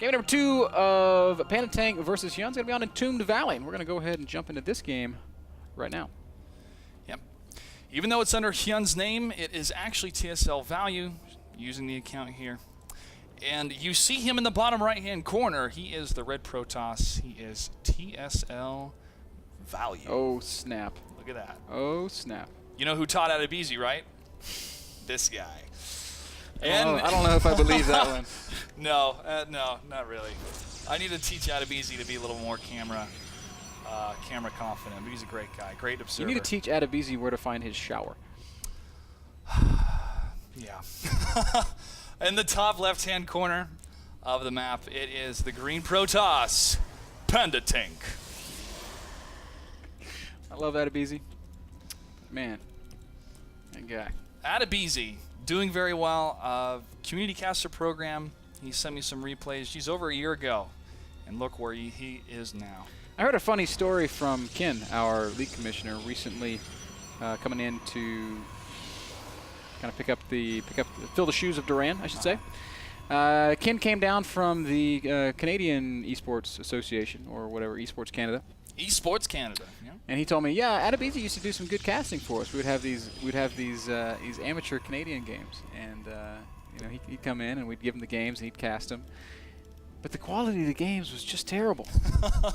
Game number 2 of Pandatank versus Hyun's going to be on Entombed Valley, and we're going to go ahead and jump into this game right now. Yep. Even though it's under Hyun's name, it is actually TSL Value, using the account here. And you see him in the bottom right-hand corner. He is the red Protoss. He is TSL Value. Oh, snap. Look at that. Oh, snap. You know who taught Adebisi, right? This guy. And I don't know if I believe that one. No, no, not really. I need to teach Adebisi to be a little more camera confident. But he's a great guy, great observer. You need to teach Adebisi where to find his shower. Yeah. In the top left-hand corner of the map, it is the green Protoss, Pandatank. I love Adebisi. Man, that guy. Adebisi, doing very well. Community caster program. He sent me some replays. He's over a year ago, and look where he is now. I heard a funny story from Ken, our league commissioner, recently coming in to kind of fill the shoes of Duran, I should say. Ken came down from the Canadian Esports Association, or whatever, Esports Canada. Esports Canada, yeah. And he told me, yeah, Adebisi used to do some good casting for us. We'd have these amateur Canadian games, and you know, he'd come in and we'd give him the games and he'd cast them. But the quality of the games was just terrible.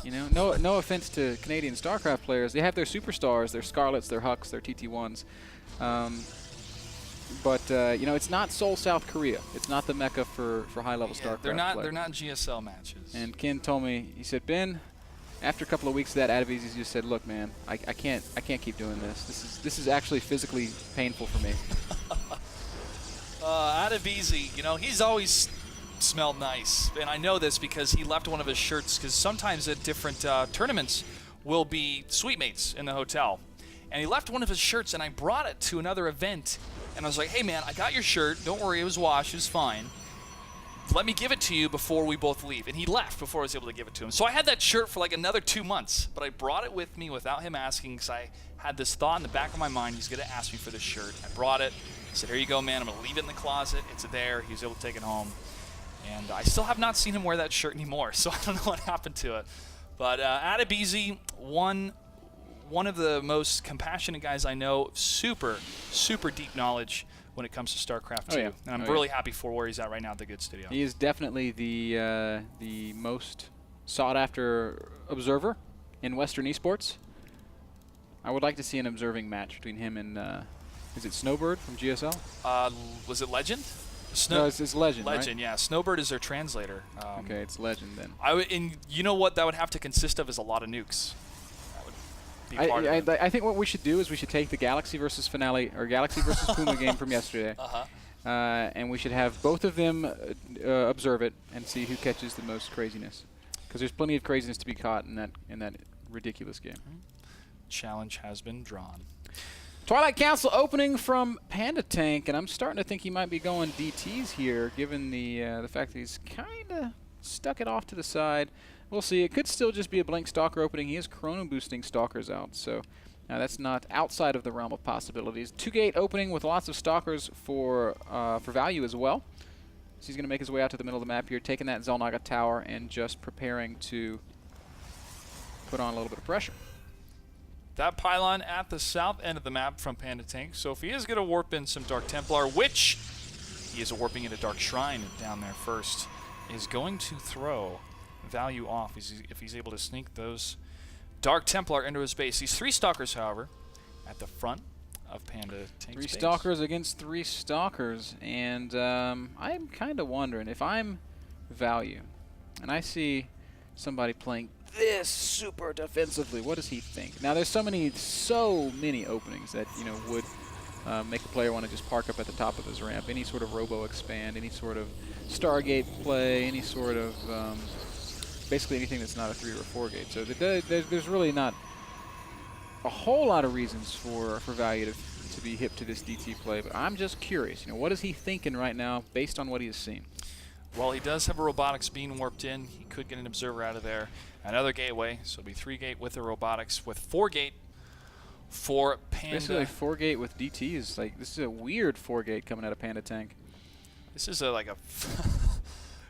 You know, no offense to Canadian StarCraft players. They have their superstars, their Scarlets, their Hucks, their TT1s. But you know, it's not Seoul, South Korea. It's not the mecca for high-level StarCraft They're not. players. They're not GSL matches. And Ken told me, he said, Ben, after a couple of weeks of that, Adebisi just said, look, man, I can't keep doing this. This is actually physically painful for me. Adebisi, you know, he's always smelled nice, and I know this because he left one of his shirts, because sometimes at different tournaments will be suite mates in the hotel, and he left one of his shirts, and I brought it to another event, and I was like, hey man, I got your shirt, don't worry, it was washed, it was fine, let me give it to you before we both leave. And he left before I was able to give it to him. So I had that shirt for like another 2 months, but I brought it with me without him asking, because I had this thought in the back of my mind, he's going to ask me for this shirt. I brought it. I said, here you go, man. I'm going to leave it in the closet. It's there. He was able to take it home. And I still have not seen him wear that shirt anymore, so I don't know what happened to it. But Adebisi, one of the most compassionate guys I know, super, super deep knowledge when it comes to StarCraft 2. Yeah. And I'm really happy for where he's at right now at the Good Studio. He is definitely the most sought-after observer in Western esports. I would like to see an observing match between him and, is it Snowbird from GSL? Was it Legend? No, it's Legend, Legend, right? Yeah. Snowbird is their translator. Okay, it's Legend then. And you know what that would have to consist of is a lot of nukes. That would be part of it. I think what we should do is we should take the Galaxy versus Finale, or Galaxy versus Puma game from yesterday, and we should have both of them observe it and see who catches the most craziness. Because there's plenty of craziness to be caught in that ridiculous game. Challenge has been drawn. Twilight Council opening from Pandatank, and I'm starting to think he might be going DTs here, given the fact that he's kind of stuck it off to the side. We'll see. It could still just be a blank Stalker opening. He is chrono boosting Stalkers out, so that's not outside of the realm of possibilities. 2-gate opening with lots of Stalkers for value as well. So he's going to make his way out to the middle of the map here, taking that Zelnaga tower and just preparing to put on a little bit of pressure. That pylon at the south end of the map from Pandatank. So if he is going to warp in some Dark Templar, which he is warping into Dark Shrine down there first, is going to throw value off if he's able to sneak those Dark Templar into his base. These 3 Stalkers, however, at the front of Pandatank's 3 base. Stalkers against 3 Stalkers, and I'm kind of wondering if I'm value and I see somebody playing this super defensively, what does he think? Now there's so many openings that, you know, would make a player want to just park up at the top of his ramp. Any sort of robo expand, any sort of Stargate play, any sort of basically anything that's not a 3 or a 4 gate. So there's really not a whole lot of reasons for value to be hip to this DT play, but I'm just curious, you know, what is he thinking right now based on what he has seen? Well, he does have a robotics being warped in. He could get an observer out of there. Another gateway, so it'll be 3-gate with the robotics, with 4-gate for Panda. Basically, 4-gate with DT is like, this is a weird 4-gate coming out of Pandatank. This is like a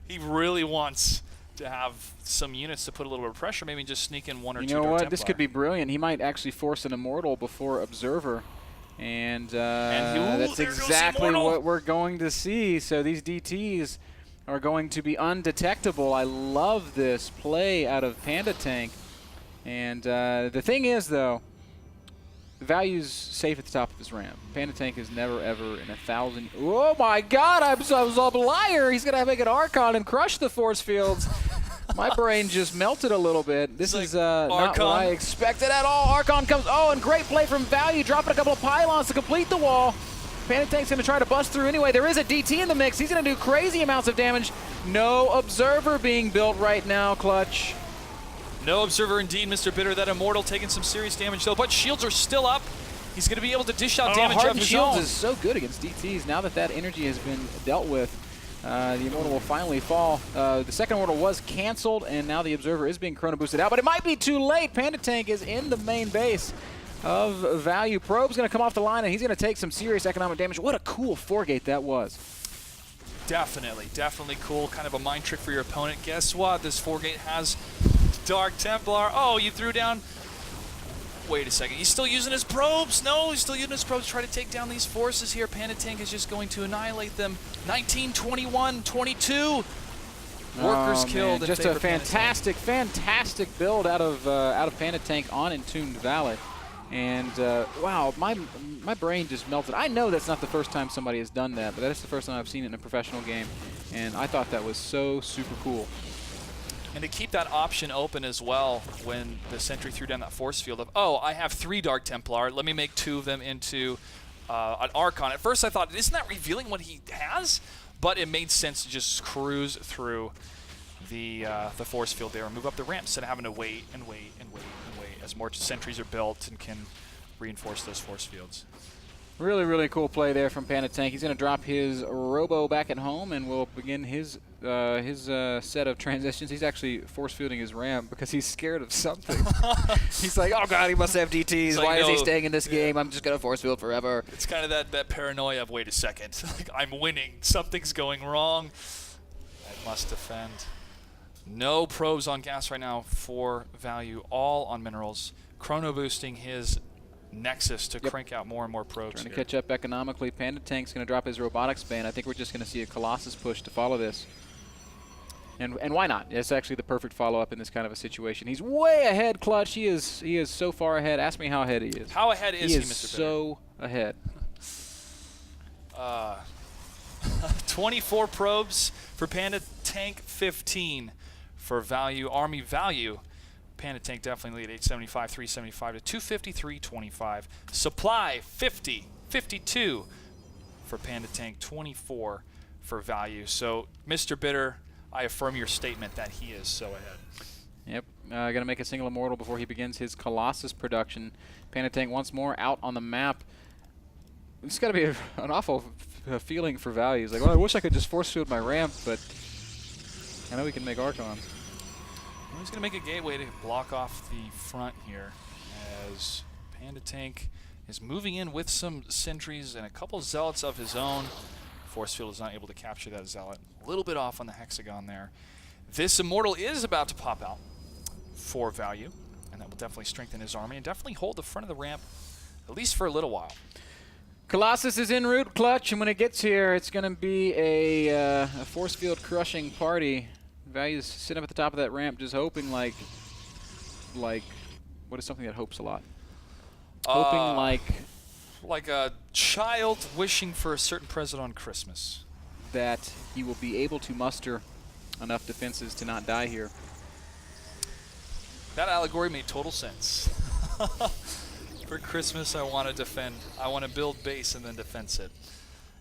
he really wants to have some units to put a little bit of pressure, maybe just sneak in one or two. You know Dark what? Templar. This could be brilliant. He might actually force an Immortal before Observer. And that's exactly what we're going to see. So these DTs are going to be undetectable. I love this play out of Pandatank. And the thing is, though, Value's safe at the top of his ramp. Pandatank is never, ever in 1,000. Oh, my God. I was a liar. He's going to make an Archon and crush the force fields. My brain just melted a little bit. This is not what I expected at all. Archon comes. Oh, and great play from Value, dropping a couple of pylons to complete the wall. Pandatank's going to try to bust through anyway. There is a DT in the mix. He's going to do crazy amounts of damage. No Observer being built right now, Clutch. No Observer indeed, MrBitter. That Immortal taking some serious damage though, but shields are still up. He's going to be able to dish out damage of his Shields own. is so good against DTs. Now that that energy has been dealt with, the Immortal will finally fall. The second Immortal was canceled, and now the Observer is being chrono boosted out, but it might be too late. Pandatank is in the main base of Value. Probe's going to come off the line, and he's going to take some serious economic damage. What a cool 4-gate that was. Definitely cool. Kind of a mind trick for your opponent. Guess what? This 4-gate has Dark Templar. Oh, you threw down. Wait a second. He's still using his probes. No, he's still using his probes to try to take down these forces here. Pandatank is just going to annihilate them. 19, 21, 22. Workers killed. Just a fantastic build out of Pandatank on Entombed Valley. And wow, my brain just melted. I know that's not the first time somebody has done that, but that's the first time I've seen it in a professional game. And I thought that was so super cool. And to keep that option open as well when the Sentry threw down that force field of, oh, I have 3 Dark Templar, let me make 2 of them into an Archon. At first I thought, isn't that revealing what he has? But it made sense to just cruise through the force field there and move up the ramp instead of having to wait as more sentries are built and can reinforce those force fields. Really cool play there from Pandatank. He's going to drop his Robo back at home, and we'll begin his set of transitions. He's actually force fielding his ramp because he's scared of something. He's like, oh God, he must have DTs. Like, why is he staying in this game? I'm just going to force field forever. It's kind of that paranoia of, wait a second, like, I'm winning. Something's going wrong. I must defend. No probes on gas right now for Value, all on minerals. Chrono boosting his Nexus to crank out more and more probes. Trying to catch up economically. Pandatank's going to drop his robotics ban. I think we're just going to see a Colossus push to follow this. And why not? It's actually the perfect follow-up in this kind of a situation. He's way ahead, Clutch. He is so far ahead. Ask me how ahead he is. How ahead is he, Mr. He is so ahead. 24 probes for Pandatank, 15 for Value. Army Value. Pandatank definitely lead 875, 375 to 250, 325. Supply 50, 52 for Pandatank, 24 for Value. So, MrBitter, I affirm your statement that he is so ahead. Yep, going to make a single Immortal before he begins his Colossus production. Pandatank once more out on the map. It's got to be an awful feeling for Value. He's like, well, I wish I could just force field my ramp, but I know we can make Archons. Well, he's going to make a gateway to block off the front here as Pandatank is moving in with some sentries and a couple Zealots of his own. Force field is not able to capture that Zealot. A little bit off on the hexagon there. This Immortal is about to pop out for Value, and that will definitely strengthen his army and definitely hold the front of the ramp, at least for a little while. Colossus is en route, Clutch, and when it gets here, it's going to be a force field crushing party. Value's sitting up at the top of that ramp just hoping like what is something that hopes a lot? Hoping like a child wishing for a certain present on Christmas. That he will be able to muster enough defenses to not die here. That allegory made total sense. For Christmas, I want to defend. I want to build base and then defense it.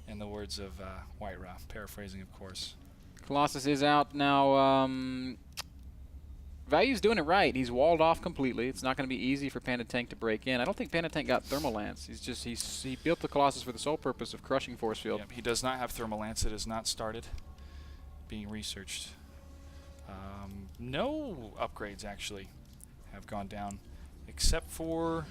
In the words of White Ra, paraphrasing, of course. Colossus is out now. Value's doing it right. He's walled off completely. It's not going to be easy for Pandatank to break in. I don't think Pandatank got Thermal Lance. He built the Colossus for the sole purpose of crushing force field. Yep, he does not have Thermal Lance. It has not started being researched. No upgrades actually have gone down, except for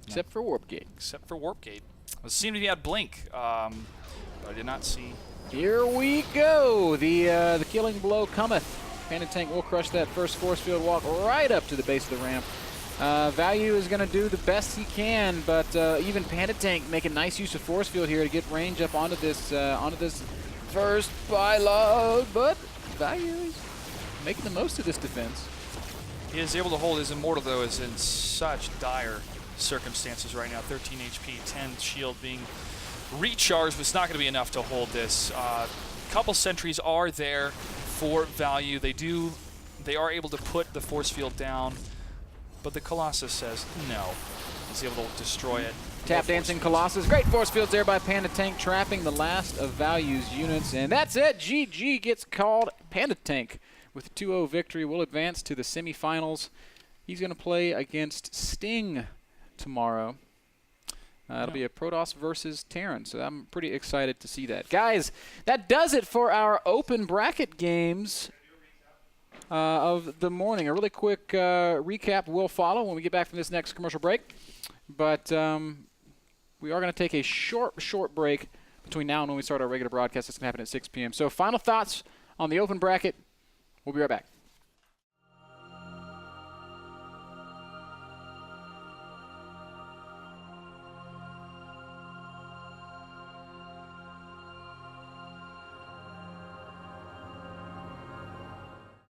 Except for Warp Gate. Except for Warp Gate. It seemed to be at Blink, but I did not see. Here we go. The killing blow cometh. Pandatank will crush that first force field walk right up to the base of the ramp. Value is going to do the best he can, but even Pandatank making nice use of force field here to get range up onto this first payload, but Value is making the most of this defense. He is able to hold his Immortal, though, is in such dire circumstances right now. 13 HP, 10 shield being recharged, but it's not going to be enough to hold this. Couple sentries are there for Value. They are able to put the force field down, but the Colossus says no. He's able to destroy it. Tap dancing Colossus. Great force fields there by Pandatank, trapping the last of Value's units. And that's it. GG gets called. Pandatank with a 2-0 victory will advance to the semifinals. He's going to play against Sting tomorrow. It'll be a Protoss versus Terran, so I'm pretty excited to see that. Guys, that does it for our open bracket games of the morning. A really quick recap will follow when we get back from this next commercial break. But we are going to take a short break between now and when we start our regular broadcast. It's going to happen at 6 p.m. So final thoughts on the open bracket. We'll be right back.